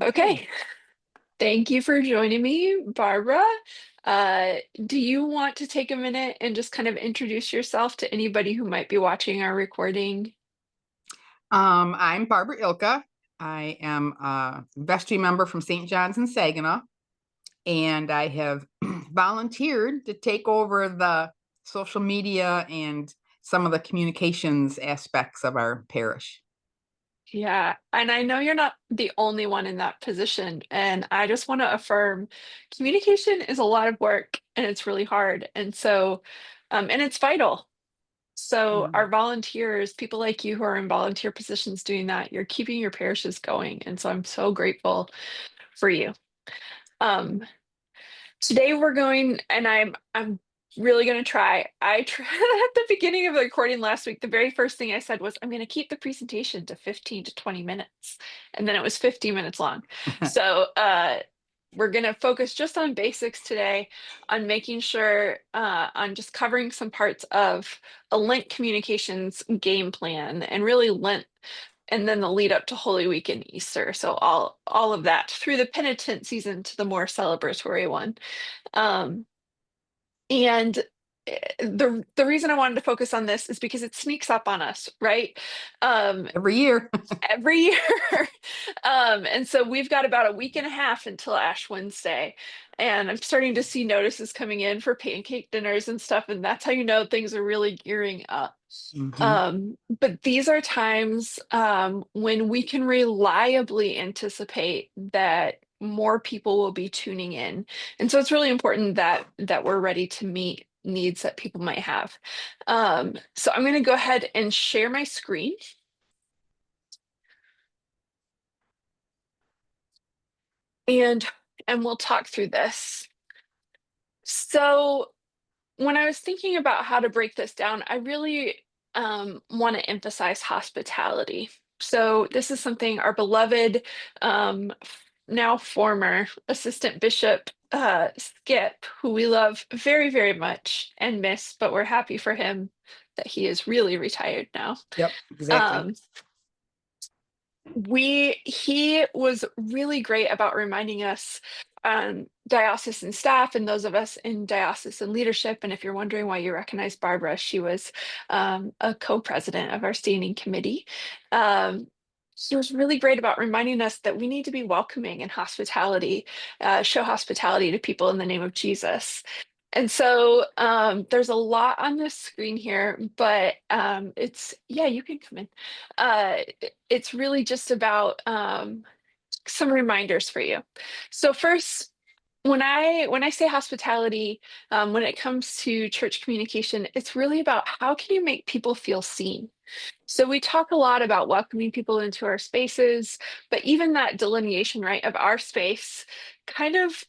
Okay, Okay. thank you for joining me, Barbara. Do you want to take a minute and just kind of introduce yourself to anybody who might be watching our recording? I'm Barbara Ilka. I am a vestry member from St. John's in Saginaw, and I have volunteered to take over the social media and some of the communications aspects of our parish. Yeah, and I know you're not the only one in that position, and I just want to affirm communication is a lot of work and it's really hard. And it's vital. So Mm. our volunteers, people like you who are in volunteer positions doing that, you're keeping your parishes going. And so I'm so grateful for you. Um, Today we're going, and I'm really going to try. I tried at the beginning of the recording last week. The very first thing I said was, I'm going to keep the presentation to 15 to 20 minutes. And then it was 15 minutes long. So we're going to focus just on basics today, on making sure, on just covering some parts of a Lent communications game plan and really Lent and then the lead up to Holy Week and Easter. So all of that through the penitent season to the more celebratory one. Um, and the reason I wanted to focus on this is because it sneaks up on us, right? Um, Every year. every year. And so we've got about a week and a half until Ash Wednesday. And I'm starting to see notices coming in for pancake dinners and stuff, and that's how you know things are really gearing up. Mhm. But these are times when we can reliably anticipate that more people will be tuning in. And so it's really important that we're ready to meet needs that people might have. So I'm going to go ahead and share my screen and we'll talk through this. So when I was thinking about how to break this down, I really want to emphasize hospitality. So this is something our beloved, now former assistant bishop Skip, who we love very, very much and miss, but we're happy for him that he is really retired now. Yep, exactly. Um, he was really great about reminding us, diocesan staff and those of us in diocesan leadership. And if you're wondering why you recognize Barbara, she was a co-president of our standing committee. um, he was really great about reminding us that we need to be welcoming and hospitality, show hospitality to people in the name of Jesus. And so there's a lot on this screen here, but yeah, you can come in. It's really just about some reminders for you. So first, when I say hospitality, when it comes to church communication, it's really about how can you make people feel seen. So we talk a lot about welcoming people into our spaces, but even that delineation, right, of our space kind of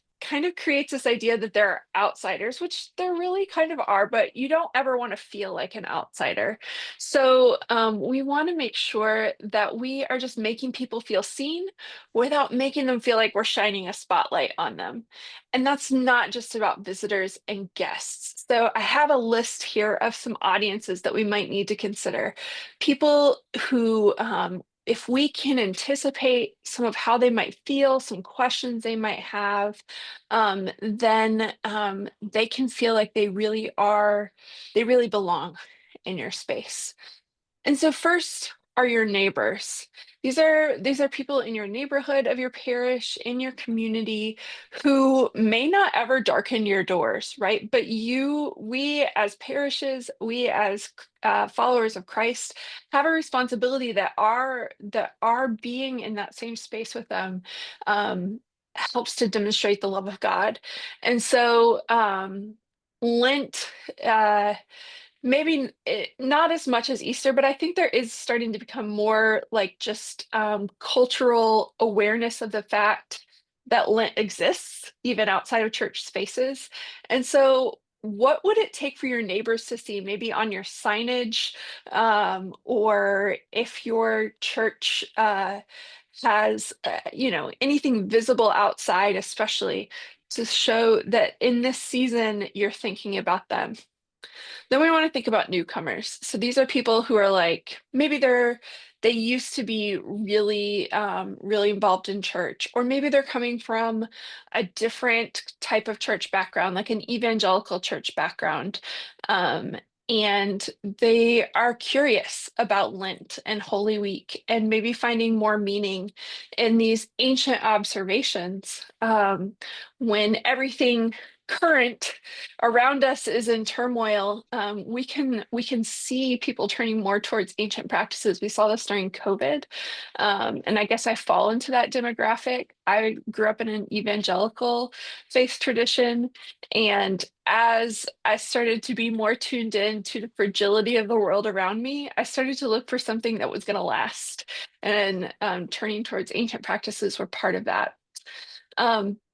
creates this idea that there are outsiders, which there really kind of are, but you don't ever want to feel like an outsider. So we want to make sure that we are just making people feel seen without making them feel like we're shining a spotlight on them. And that's not just about visitors and guests. So I have a list here of some audiences that we might need to consider. People who, if we can anticipate some of how they might feel, some questions they might have, then they can feel like they really belong in your space. And so first are your neighbors. These are people in your neighborhood of your parish, in your community, who may not ever darken your doors, right? But we as parishes, we as followers of Christ have a responsibility that our being in that same space with them helps to demonstrate the love of God. And so Lent, maybe not as much as Easter, but I think there is starting to become more like just cultural awareness of the fact that Lent exists, even outside of church spaces. And so, what would it take for your neighbors to see, maybe on your signage, or if your church has, anything visible outside, especially to show that in this season you're thinking about them? Then we want to think about newcomers. So these are people who are like, maybe they used to be really, really involved in church, or maybe they're coming from a different type of church background, like an evangelical church background. Um, and they are curious about Lent and Holy Week and maybe finding more meaning in these ancient observations, when everything current around us is in turmoil. We can see people turning more towards ancient practices. We saw this during COVID, and I guess I fall into that demographic. I grew up in an evangelical faith tradition, and as I started to be more tuned in to the fragility of the world around me, I started to look for something that was going to last, and turning towards ancient practices were part of that.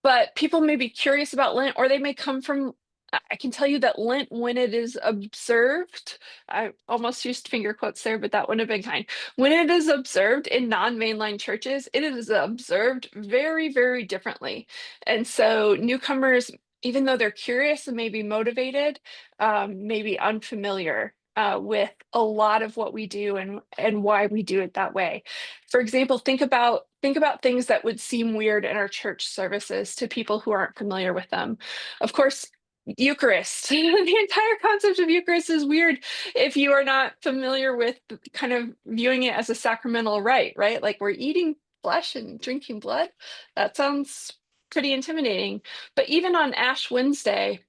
But people may be curious about Lent, or they may come from, I can tell you that Lent, when it is observed, I almost used finger quotes there, but that wouldn't have been kind. When it is observed in non-mainline churches, it is observed very, very differently. And so newcomers, even though they're curious and maybe motivated, may be unfamiliar. With a lot of what we do and why we do it that way. For example, think about things that would seem weird in our church services to people who aren't familiar with them. Of course, Eucharist. The entire concept of Eucharist is weird if you are not familiar with kind of viewing it as a sacramental rite, right? Like we're eating flesh and drinking blood. That sounds pretty intimidating. But even on Ash Wednesday,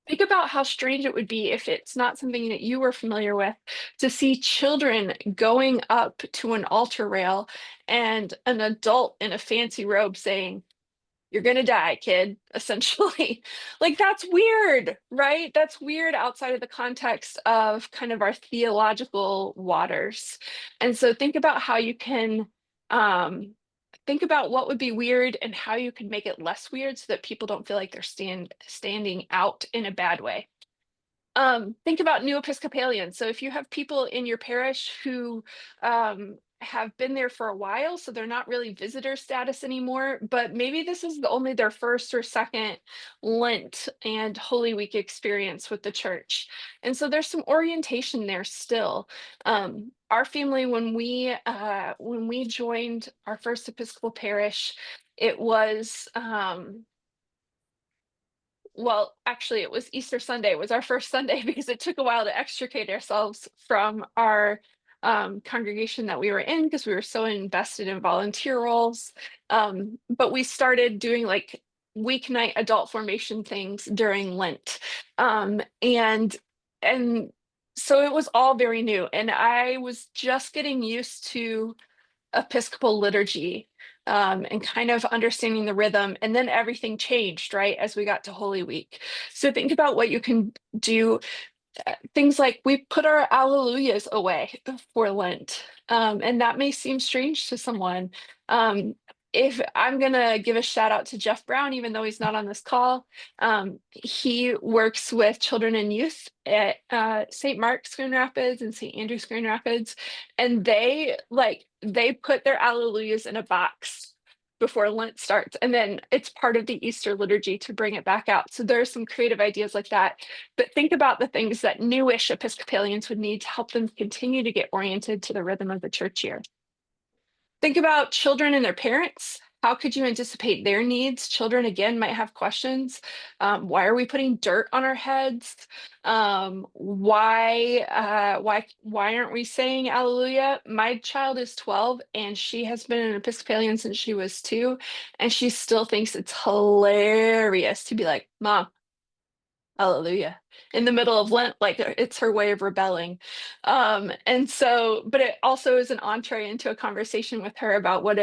think about how strange it would be if it's not something that you were familiar with to see children going up to an altar rail and an adult in a fancy robe saying, "You're gonna die, kid," essentially. Like that's weird, right? That's weird outside of the context of kind of our theological waters. And so um think about what would be weird and how you can make it less weird so that people don't feel like they're standing out in a bad way. Think about new Episcopalians. So if you have people in your parish who have been there for a while, so they're not really visitor status anymore, but maybe this is only their first or second Lent and Holy Week experience with the church. And so there's some orientation there still. Our family, when we joined our first Episcopal parish, it was well, actually, it was Easter Sunday. It was our first Sunday because it took a while to extricate ourselves from our congregation that we were in because we were so invested in volunteer roles. But we started doing like weeknight adult formation things during Lent, and so it was all very new, and I was just getting used to Episcopal liturgy, and kind of understanding the rhythm. And then everything changed, right, as we got to Holy Week. So think about what you can do. Things like we put our alleluias away for Lent. And that may seem strange to someone. Um, if I'm going to give a shout out to Jeff Brown, even though he's not on this call, he works with children and youth at St. Mark's Grand Rapids and St. Andrew's Grand Rapids. And they put their alleluias in a box before Lent starts. And then it's part of the Easter liturgy to bring it back out. So there are some creative ideas like that. But think about the things that newish Episcopalians would need to help them continue to get oriented to the rhythm of the church year. Think about children and their parents. How could you anticipate their needs? Children, again, might have questions. Why are we putting dirt on our heads? Why aren't we saying Alleluia? My child is 12 and she has been an Episcopalian since she was 2, and she still thinks it's hilarious to be like, "Mom, Hallelujah." In the middle of Lent, like it's her way of rebelling. And so, but it also is an entree into a conversation with her about what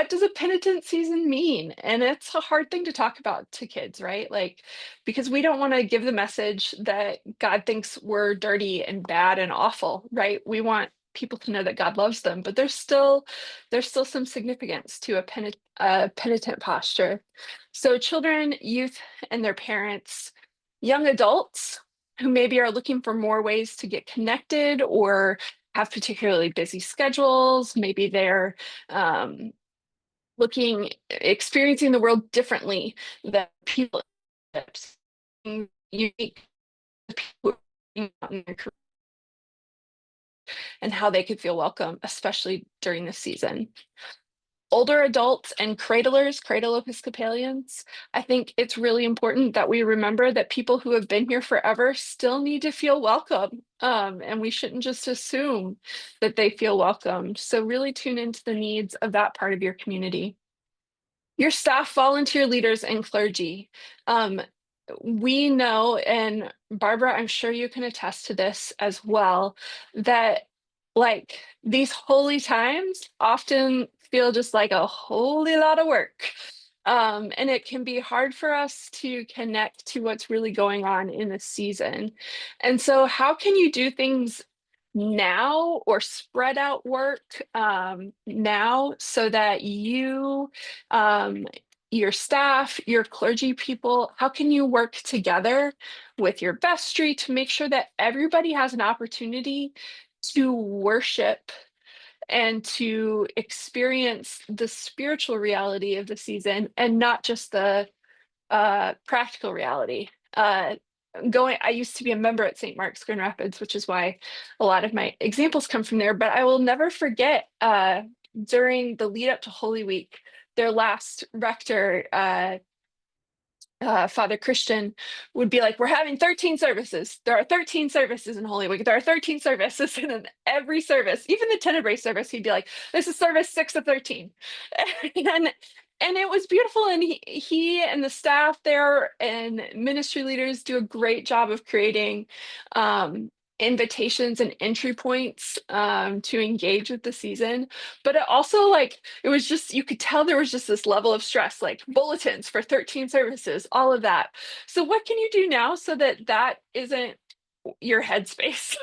does a penitent season mean? And it's a hard thing to talk about to kids, right? Like, because we don't want to give the message that God thinks we're dirty and bad and awful, right? We want people to know that God loves them, but there's still some significance to a penitent posture. So children, youth, and their parents, young adults who maybe are looking for more ways to get connected or have particularly busy schedules. Maybe they're experiencing the world differently than people unique. people who are being out in their career and how they could feel welcome, especially during this season. Older adults and cradlers, cradle Episcopalians, I think it's really important that we remember that people who have been here forever still need to feel welcome. And we shouldn't just assume that they feel welcome. So really tune into the needs of that part of your community. Your staff, volunteer leaders, and clergy. Um, we know, and Barbara, I'm sure you can attest to this as well, that like these holy times often feel just like a holy lot of work. And it can be hard for us to connect to what's really going on in the season. And so, how can you do things now or spread out work now so that um, your staff, your clergy people, how can you work together with your vestry to make sure that everybody has an opportunity to worship and to experience the spiritual reality of the season and not just the practical reality? I used to be a member at St. Mark's Grand Rapids, which is why a lot of my examples come from there. But I will never forget during the lead up to Holy Week, their last rector, Father Christian, would be like, "We're having 13 services. There are 13 services in Holy Week. There are 13 services." And in every service, even the Tenebrae service, he'd be like, "This is service 6 of 13." and and it was beautiful. And he and the staff there and ministry leaders do a great job of creating invitations and entry points to engage with the season. But it also, like, it was just, you could tell there was just this level of stress, like bulletins for 13 services, all of that. So what can you do now so that that isn't your headspace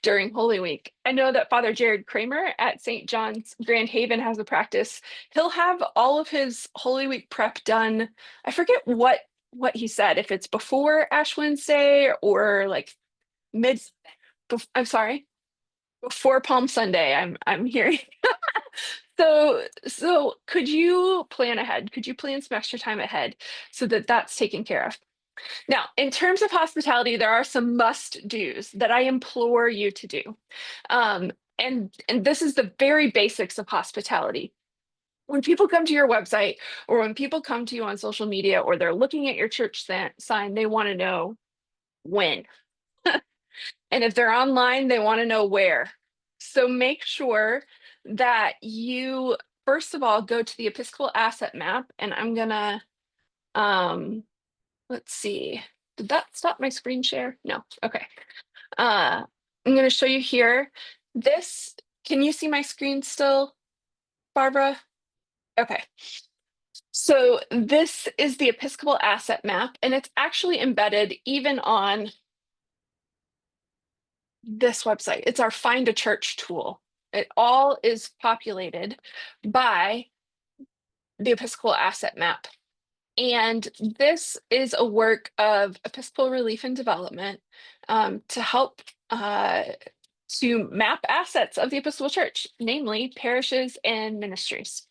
during Holy Week? I know that Father Jared Kramer at St. John's Grand Haven has a practice. He'll have all of his Holy Week prep done. I forget what he said, if it's before Ash Wednesday or like mid, I'm sorry, before Palm Sunday. I'm hearing. So could you plan ahead? Could you plan some extra time ahead so that that's taken care of? Now, in terms of hospitality, there are some must do's that I implore you to do. Um, and this is the very basics of hospitality. When people come to your website or when people come to you on social media or they're looking at your church sign, they want to know when. And if they're online, they want to know where. So make sure that you, first of all, go to the Episcopal Asset Map. And I'm gonna, let's see, did that stop my screen share? No, okay. I'm gonna show you here. This, can you see my screen still, Barbara? Okay. So this is the Episcopal Asset Map, and it's actually embedded even on this website. It's our Find a Church tool. It all is populated by the Episcopal Asset Map. And this is a work of Episcopal Relief and Development to help to map assets of the Episcopal Church, namely parishes and ministries.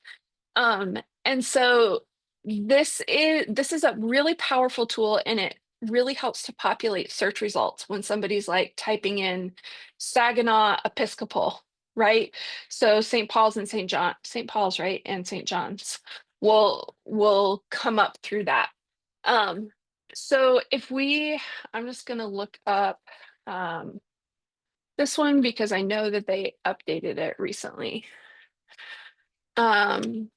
And so this is a really powerful tool, and it really helps to populate search results when somebody's like typing in Saginaw Episcopal, right? So St. Paul's and St. Paul's, right, and St. John's will come up through that. Um, so if we, I'm just gonna look up this one because I know that they updated it recently. Um,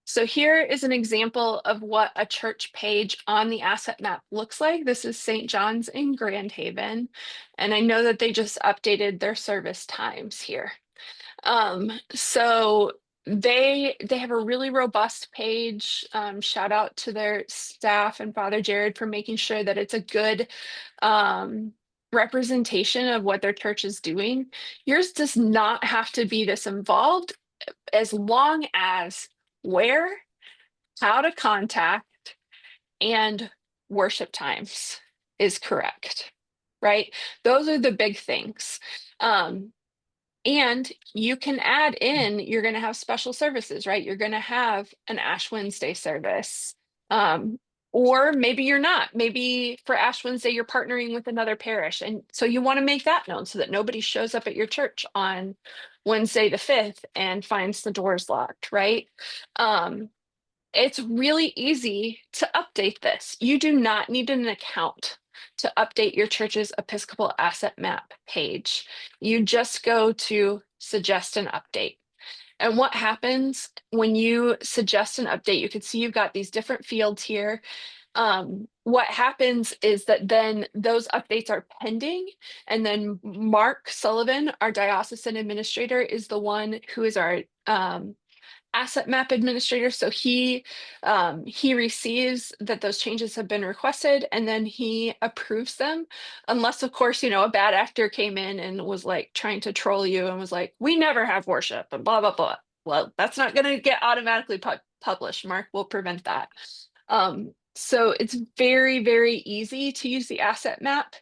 So here is an example of what a church page on the asset map looks like. This is St. John's in Grand Haven, and I know that they just updated their service times here. So they have a really robust page. Shout out to their staff and Father Jared for making sure that it's a good representation of what their church is doing. Yours does not have to be this involved as long as where, how to contact, and worship times is correct, right? Those are the big things. And you can add in, you're going to have special services, right? You're going to have an Ash Wednesday service. Or maybe you're not. Maybe for Ash Wednesday, you're partnering with another parish. And so you want to make that known so that nobody shows up at your church on Wednesday the 5th and finds the doors locked, right? Um, it's really easy to update this. You do not need an account to update your church's Episcopal Asset Map page. You just go to suggest an update. And what happens when you suggest an update, you can see you've got these different fields here. What happens is that then those updates are pending, and then Mark Sullivan, our diocesan administrator, is the one who is our asset map administrator. So he receives that those changes have been requested, and then he approves them, unless of course a bad actor came in and was like trying to troll you and was like, we never have worship and blah blah blah. Well, that's not going to get automatically published. Mark will prevent that. So it's very, very easy to use the asset map.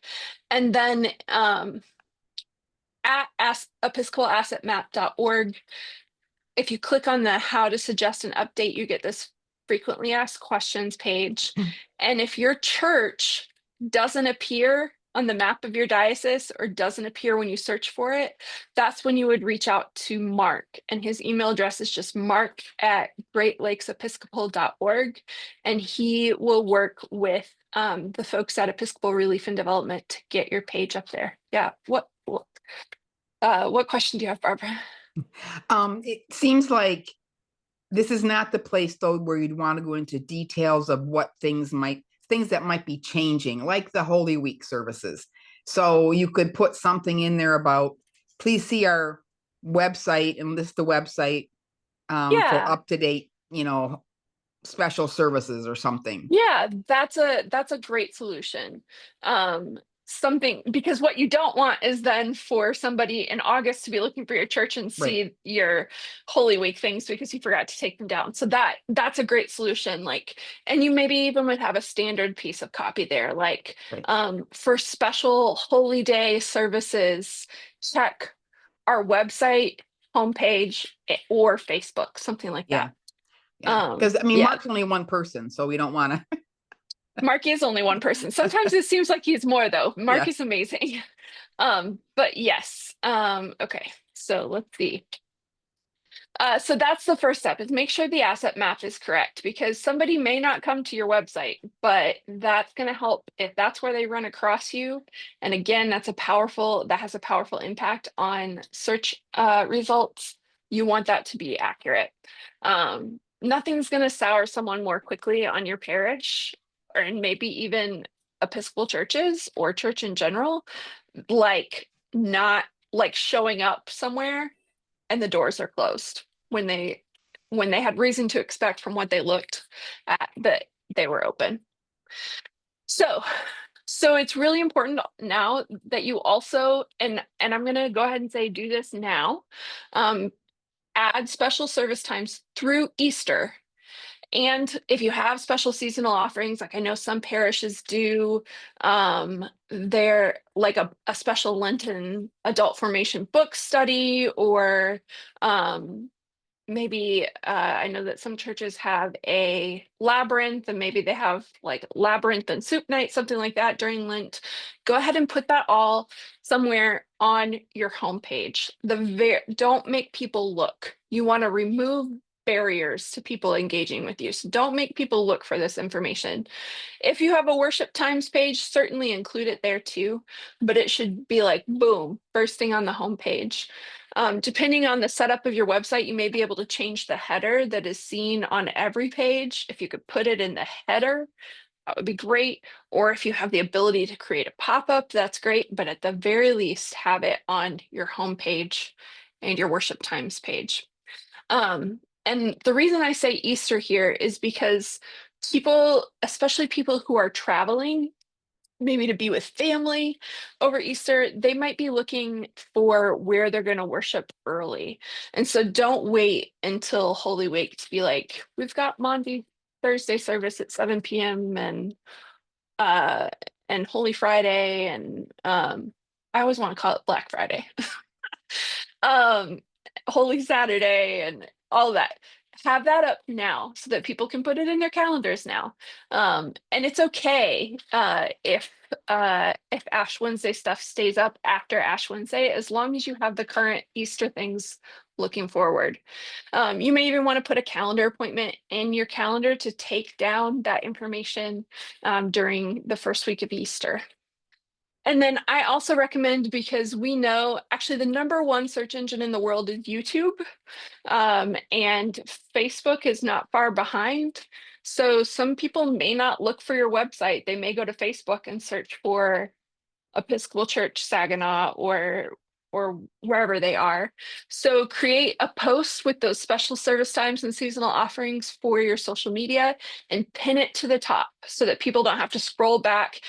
And then at episcopalaassetmap.org, if you click on the how to suggest an update, you get this frequently asked questions page. And if your church doesn't appear on the map of your diocese or doesn't appear when you search for it, that's when you would reach out to Mark. And his email address is just mark@greatlakesepiscopal.org. And he will work with the folks at Episcopal Relief and Development to get your page up there. Yeah. What question do you have, Barbara? It seems like this is not the place though where you'd want to go into details of what things that might be changing, like the Holy Week services. So you could put something in there about, please see our website and list the website for Yeah. up to date, special services or something. Yeah, that's a great solution. Something, because what you don't want is then for somebody in August to be looking for your church and Right. see your Holy Week things because you forgot to take them down. So that's a great solution. Like, and you maybe even would have a standard piece of copy there, like Right. for special Holy Day services, check our website, homepage, or Facebook, something like Yeah. that. Yeah. Because I mean, Yeah. Mark's only one person, so we don't want to. Mark is only one person. Sometimes it seems like he's more though. Mark Yeah. is amazing. But yes. Okay. So let's see. So that's the first step, is make sure the asset map is correct, because somebody may not come to your website, but that's going to help if that's where they run across you. And again, that has a powerful impact on search results. You want that to be accurate. Nothing's going to sour someone more quickly on your parish, or and maybe even Episcopal churches or church in general, like not like showing up somewhere and the doors are closed when they had reason to expect from what they looked at that they were open. So it's really important now that you also, and I'm going to go ahead and say do this now, um, add special service times through Easter. And if you have special seasonal offerings, like I know some parishes do, they're like a special Lenten adult formation book study, or maybe I know that some churches have a labyrinth, and maybe they have like labyrinth and soup night, something like that during Lent. Go ahead and put that all somewhere on your homepage. Don't make people look. You want to remove barriers to people engaging with you. So don't make people look for this information. If you have a worship times page, certainly include it there too, but it should be like boom, first thing on the homepage. Depending on the setup of your website, you may be able to change the header that is seen on every page. If you could put it in the header, that would be great. Or if you have the ability to create a pop-up, that's great. But at the very least, have it on your homepage and your worship times page. And the reason I say Easter here is because people, especially people who are traveling, maybe to be with family over Easter, they might be looking for where they're going to worship early. And so don't wait until Holy Week to be like, we've got Monday, Thursday service at 7 p.m. Uh and Holy Friday, and I always want to call it Black Friday. um Holy Saturday and all that. have that up now so that people can put it in their calendars now. And it's okay if Ash Wednesday stuff stays up after Ash Wednesday, as long as you have the current Easter things looking forward. You may even want to put a calendar appointment in your calendar to take down that information during the first week of Easter. And then I also recommend, because we know actually the number one search engine in the world is YouTube, and Facebook is not far behind. So some people may not look for your website. They may go to Facebook and search for Episcopal Church Saginaw or wherever they are. So create a post with those special service times and seasonal offerings for your social media and pin it to the top so that people don't have to scroll back.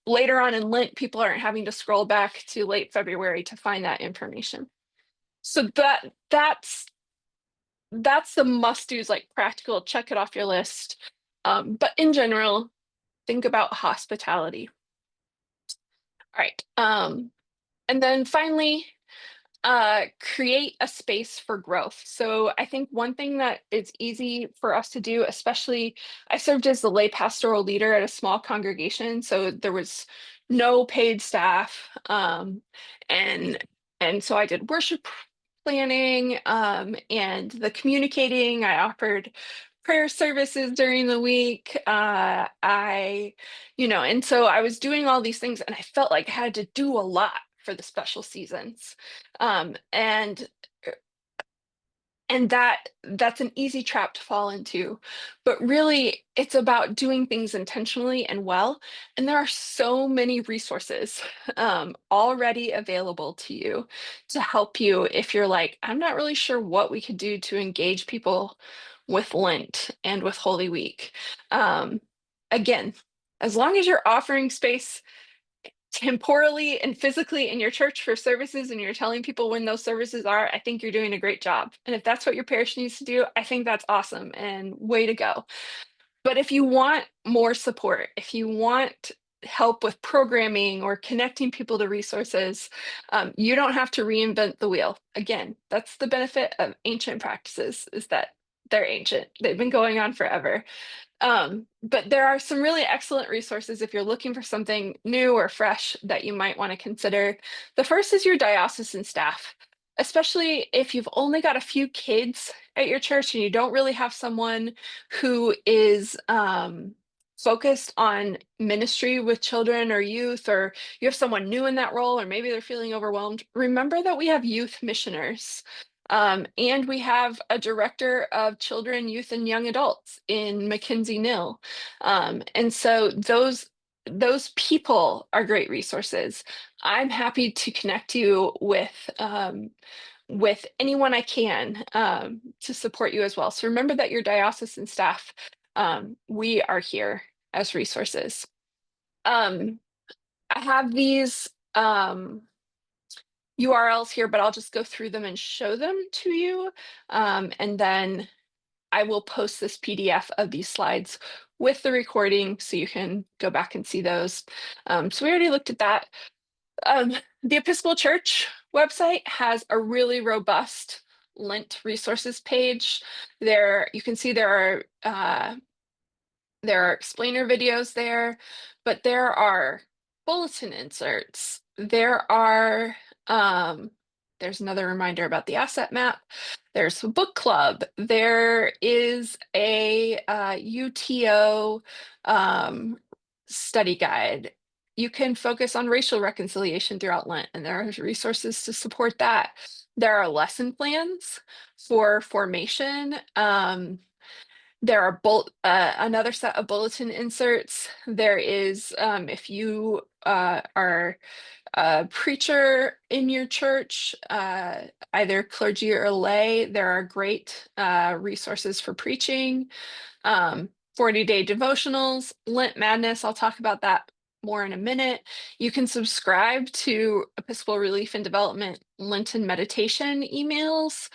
Later on in Lent, people aren't having to scroll back to late February to find that information. So that's the must-dos, like practical, check it off your list. But in general, think about hospitality. All right. And then finally, create a space for growth. So I think one thing that is easy for us to do, especially I served as the lay pastoral leader at a small congregation, so there was no paid staff. And and so I did worship planning, and the communicating. I offered prayer services during the week. And so I was doing all these things, and I felt like I had to do a lot for the special seasons. Um, and and that's an easy trap to fall into, but really it's about doing things intentionally and well. And there are so many resources already available to you to help you if you're like, I'm not really sure what we could do to engage people with Lent and with Holy Week. um, Again, as long as you're offering space temporally and physically in your church for services and you're telling people when those services are, I think you're doing a great job. And if that's what your parish needs to do, I think that's awesome and way to go. But if you want more support, if you want help with programming or connecting people to resources, you don't have to reinvent the wheel. Again, that's the benefit of ancient practices, is that they're ancient. They've been going on forever. But there are some really excellent resources if you're looking for something new or fresh that you might want to consider. The first is your diocesan staff, especially if you've only got a few kids at your church and you don't really have someone who is focused on ministry with children or youth, or you have someone new in that role, or maybe they're feeling overwhelmed. Remember that we have youth missioners. And we have a director of children, youth, and young adults in Mackenzie Mill. And so those people are great resources. I'm happy to connect you with anyone I can to support you as well. So remember that your diocesan staff, we are here as resources. Um, I have these URLs here, but I'll just go through them and show them to you. And then I will post this PDF of these slides with the recording so you can go back and see those. So we already looked at that. The Episcopal Church website has a really robust Lent resources page. There, you can see there are explainer videos there, but there are bulletin inserts. There's another reminder about the asset map. There's a book club. There is a UTO study guide. You can focus on racial reconciliation throughout Lent, and there are resources to support that. There are lesson plans for formation. There are another set of bulletin inserts. There is, if you are a preacher in your church, either clergy or lay, there are great resources for preaching. 40-day devotionals, Lent Madness, I'll talk about that more in a minute. You can subscribe to Episcopal Relief and Development Lenten meditation emails.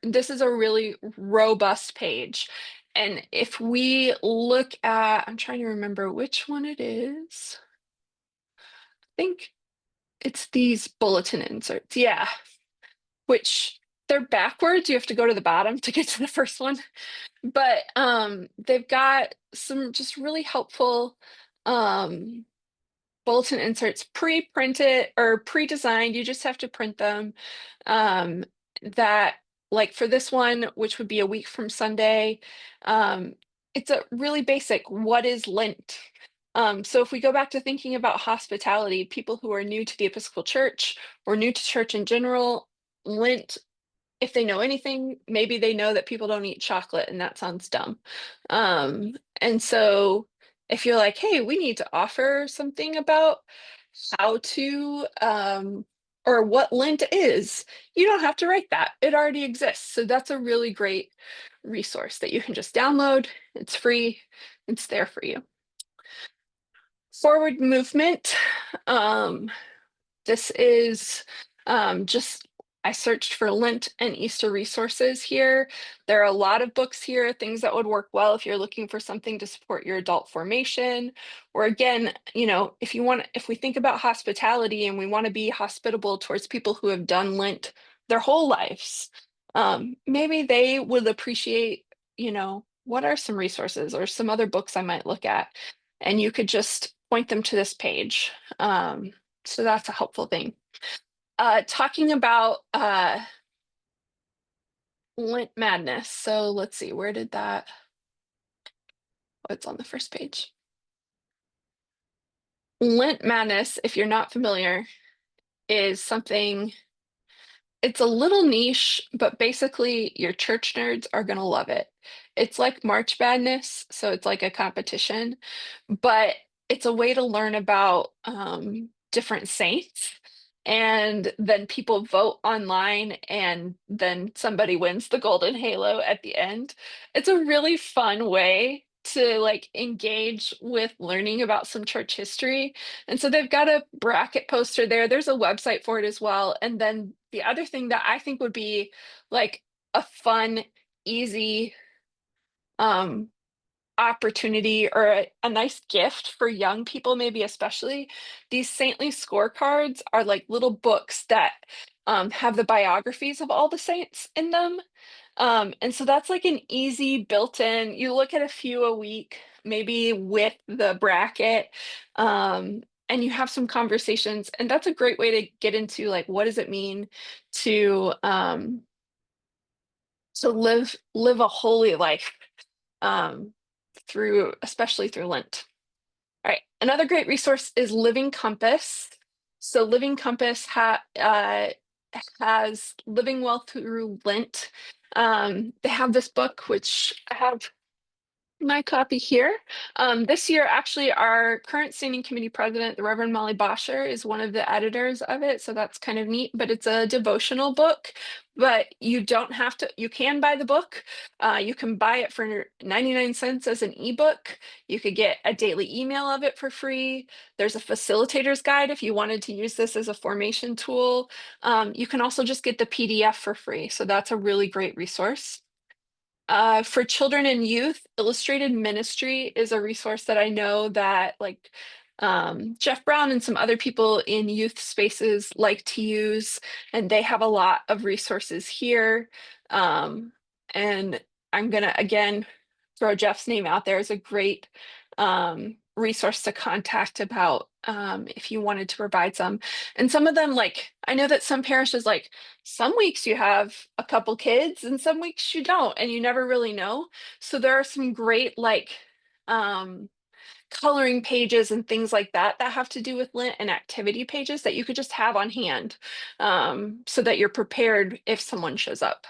This is a really robust page. And if we look at, I'm trying to remember which one it is. I think it's these bulletin inserts. Yeah. Which They're backwards. You have to go to the bottom to get to the first one. But they've got some just really helpful um bulletin inserts pre-printed or pre-designed. You just have to print them. Um, that like for this one, which would be a week from Sunday, um, it's a really basic, what is Lent? So if we go back to thinking about hospitality, people who are new to the Episcopal Church or new to church in general, Lent, if they know anything, maybe they know that people don't eat chocolate, and that sounds dumb. And so if you're like, hey, we need to offer something about how to or what Lent is, you don't have to write that. It already exists. So that's a really great resource that you can just download. It's free. It's there for you. Forward movement. Um, this is just, I searched for Lent and Easter resources here. There are a lot of books here, things that would work well if you're looking for something to support your adult formation. Or again, if we think about hospitality and we want to be hospitable towards people who have done Lent their whole lives, maybe they would appreciate, what are some resources or some other books I might look at? And you could just point them to this page. So that's a helpful thing. Talking about Lent Madness. So let's see, where did that? Oh, it's on the first page. Lent Madness, if you're not familiar, is something, it's a little niche, but basically your church nerds are going to love it. It's like March Madness, so it's like a competition, but it's a way to learn about different saints. And then people vote online, and then somebody wins the golden halo at the end. It's a really fun way to like engage with learning about some church history. And so they've got a bracket poster there. There's a website for it as well. And then the other thing that I think would be like a fun, easy um opportunity or a nice gift for young people, maybe especially. These saintly scorecards are like little books that have the biographies of all the saints in them. And so that's like an easy built-in, you look at a few a week, maybe with the bracket, and you have some conversations. And that's a great way to get into like, what does it mean to live a holy life um, especially through Lent. All right, another great resource is Living Compass. So Living Compass has Living Well Through Lent. They have this book, which I have my copy here. This year, actually, our current standing committee president, the Reverend Molly Bosher, is one of the editors of it. So that's kind of neat, but it's a devotional book. But you don't have to, you can buy the book. You can buy it for 99 cents as an ebook. You could get a daily email of it for free. There's a facilitator's guide if you wanted to use this as a formation tool. You can also just get the PDF for free. So that's a really great resource. For children and youth, Illustrated Ministry is a resource that I know that like Jeff Brown and some other people in youth spaces like to use, and they have a lot of resources here. And I'm gonna again throw Jeff's name out there as a great resource to contact about if you wanted to provide some. And some of them, like, I know that some parishes, like, some weeks you have a couple kids and some weeks you don't, and you never really know. So there are some great, like, um, coloring pages and things like that that have to do with Lent and activity pages that you could just have on hand so that you're prepared if someone shows up.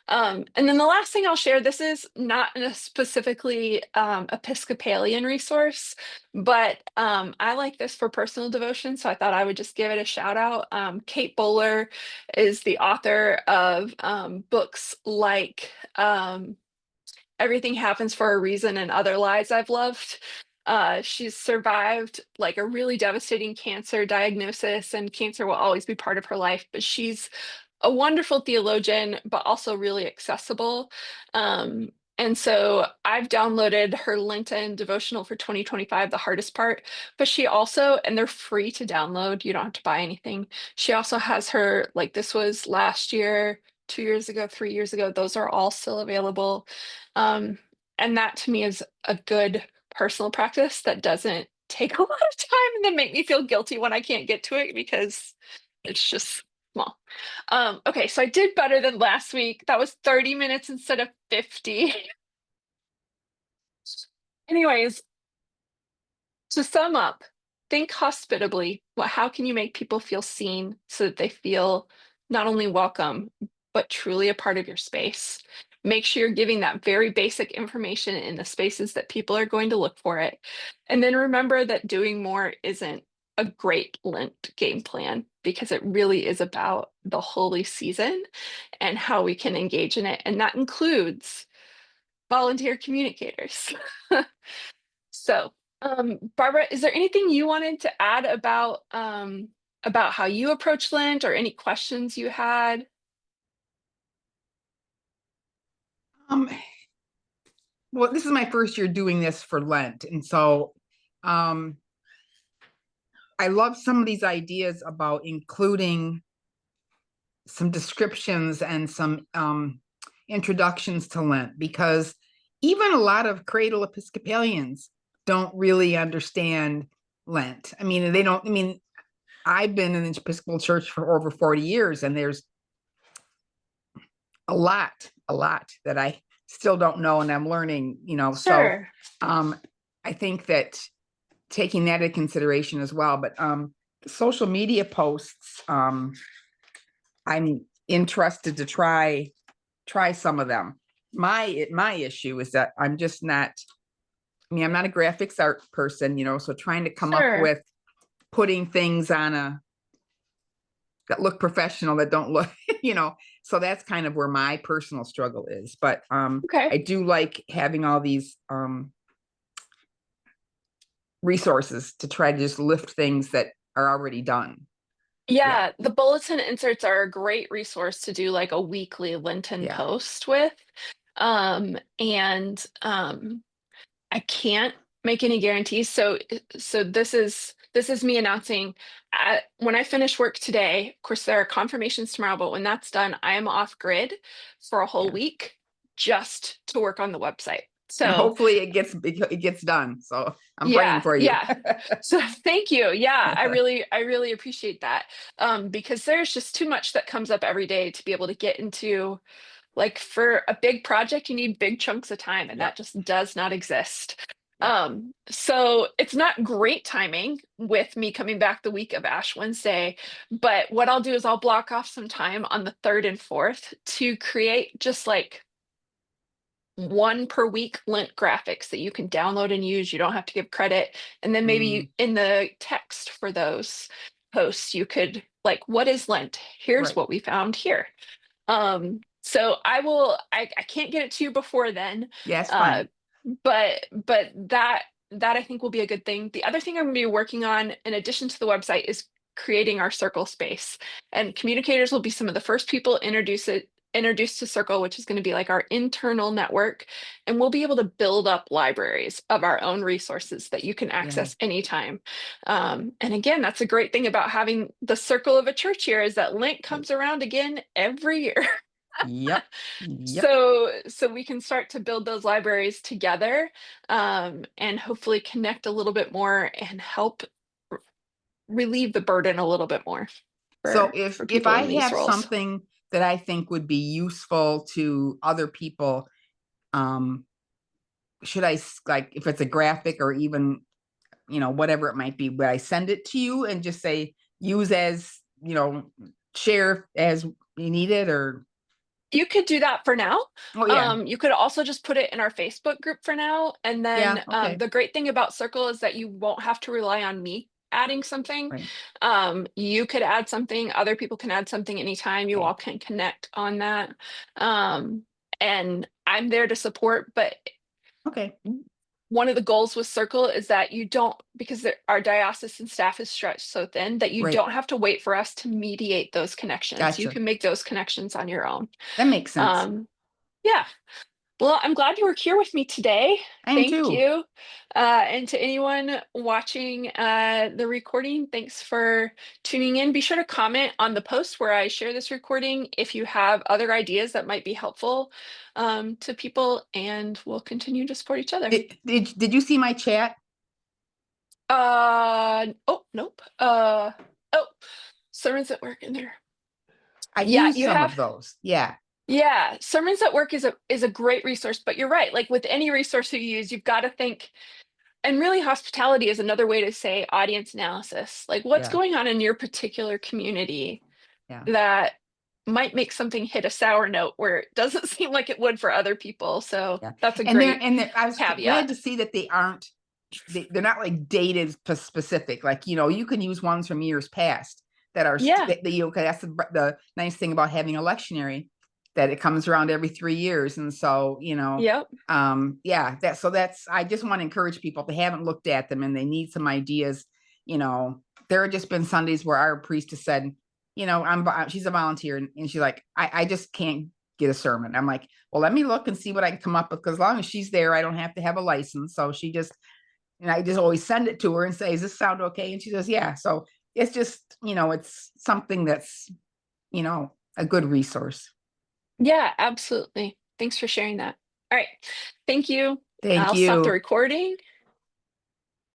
And then the last thing I'll share, this is not a specifically Episcopalian resource, but I like this for personal devotion, so I thought I would just give it a shout out. Kate Bowler is the author of books like Everything Happens for a Reason and Other Lies I've Loved. She's survived like a really devastating cancer diagnosis, and cancer will always be part of her life, but she's a wonderful theologian, but also really accessible. And so I've downloaded her Lenten devotional for 2025, The Hardest Part, but she also, and they're free to download, you don't have to buy anything. She also has her, like this was last year, 2 years ago, 3 years ago. Those are all still available. Um, and that to me is a good personal practice that doesn't take a lot of time and then make me feel guilty when I can't get to it because it's just small. Okay, so I did better than last week. That was 30 minutes instead of 50. Anyways, to sum up, think hospitably. How can you make people feel seen so that they feel not only welcome, but truly a part of your space? Make sure you're giving that very basic information in the spaces that people are going to look for it. And then remember that doing more isn't a great Lent game plan because it really is about the holy season and how we can engage in it. And that includes volunteer communicators. So, Barbara, is there anything you wanted to add about how you approach Lent or any questions you had? Um, well, this is my first year doing this for Lent, and so um, I love some of these ideas about including some descriptions and some introductions to Lent, because even a lot of cradle Episcopalians don't really understand Lent. I mean, they don't. I mean, I've been in the Episcopal Church for over 40 years, and there's a lot that I still don't know, and I'm learning. So Sure, um, I think that taking that into consideration as well. But social media posts, I'm interested to try some of them. My issue is that I'm just not. I mean, I'm not a graphics art person, so trying to come up sure. with putting things on a that look professional that don't look, so that's kind of where my personal struggle is. But Okay. I do like having all these resources to try to just lift things that are already done. Yeah, Yeah, the bulletin inserts are a great resource to do like a weekly Lenten yeah, post with. And I can't make any guarantees. So this is me announcing when I finish work today. Of course, there are confirmations tomorrow, but when that's done, I am off grid for a whole yeah. week just to work on the website. And So hopefully it gets done. So I'm praying yeah, for you. yeah. So thank you. Yeah, I really appreciate that. Because there's just too much that comes up every day to be able to get into. Like for a big project, you need big chunks of time, and Yep, that just does not exist. yep. So it's not great timing with me coming back the week of Ash Wednesday, but what I'll do is I'll block off some time on the third and fourth to create just like one per week Lent graphics that you can download and use. You don't have to give credit. And then maybe Mm, in the text for those posts, you could like, what is Lent? Here's right. what we found here. So I can't get it to you before then. Yeah, it's Uh, fine. but that I think will be a good thing. The other thing I'm going to be working on in addition to the website is creating our circle space. And communicators will be some of the first people introduced to Circle, which is going to be like our internal network. And we'll be able to build up libraries of our own resources that you can Yeah, access anytime. And again, that's a great thing about having the circle of a church here is that Lent right. comes around again every year. Yep, yep. So we can start to build those libraries together, and hopefully connect a little bit more and help r- relieve the burden a little bit more So for if people I in these have roles. something that I think would be useful to other people, um, should like if it's a graphic or even whatever it might be, would I send it to you and just say use as share as you need it, or You could do that for now. oh yeah, You could also just put it in our Facebook group for now. And yeah, then okay, the great thing about Circle is that you won't have to rely on me adding something. right, You could add something, other people can add something anytime. You okay, all can connect on that. Um, and I'm there to support, but okay, one of the goals with Circle is that you don't, because our diocesan staff is stretched so thin, that you right, don't have to wait for us to mediate those connections. You gotcha. can make those connections on your own. That makes sense. Um, yeah. Well, I'm glad you were here with me today. I am Thank too. you. And to anyone watching the recording, thanks for tuning in. Be sure to comment on the post where I share this recording if you have other ideas that might be helpful to people, and we'll continue to support each other. Did you see my chat? Oh, nope. Oh, sermons at work in there. I Yeah, used you some have. of those. Yeah, Yeah, sermons at work is a great resource, but you're right. Like with any resource you use, you've got to think. And really, hospitality is another way to say audience analysis. Like, what's yeah, going on in your particular community yeah, that might make something hit a sour note where it doesn't seem like it would for other people? So yeah. that's a And they're great and they're, I was glad caveat. to see that they're not like dated specific. Like, you can use ones from years past that are Yeah. okay. That's the nice thing about having a lectionary, that it comes around every 3 years, and so Yep. yeah. That's I just want to encourage people, if they haven't looked at them and they need some ideas. You know, there have just been Sundays where our priest has said, she's a volunteer, and she's like, I just can't get a sermon. I'm like, well, let me look and see what I can come up with, because as long as she's there, I don't have to have a license. So she just and I just always send it to her and say, "Does this sound okay?" And she says, "Yeah." So it's just, it's something that's, a good resource. Yeah, absolutely. Thanks for sharing that. All right. Thank you. Thank I'll stop the you. recording.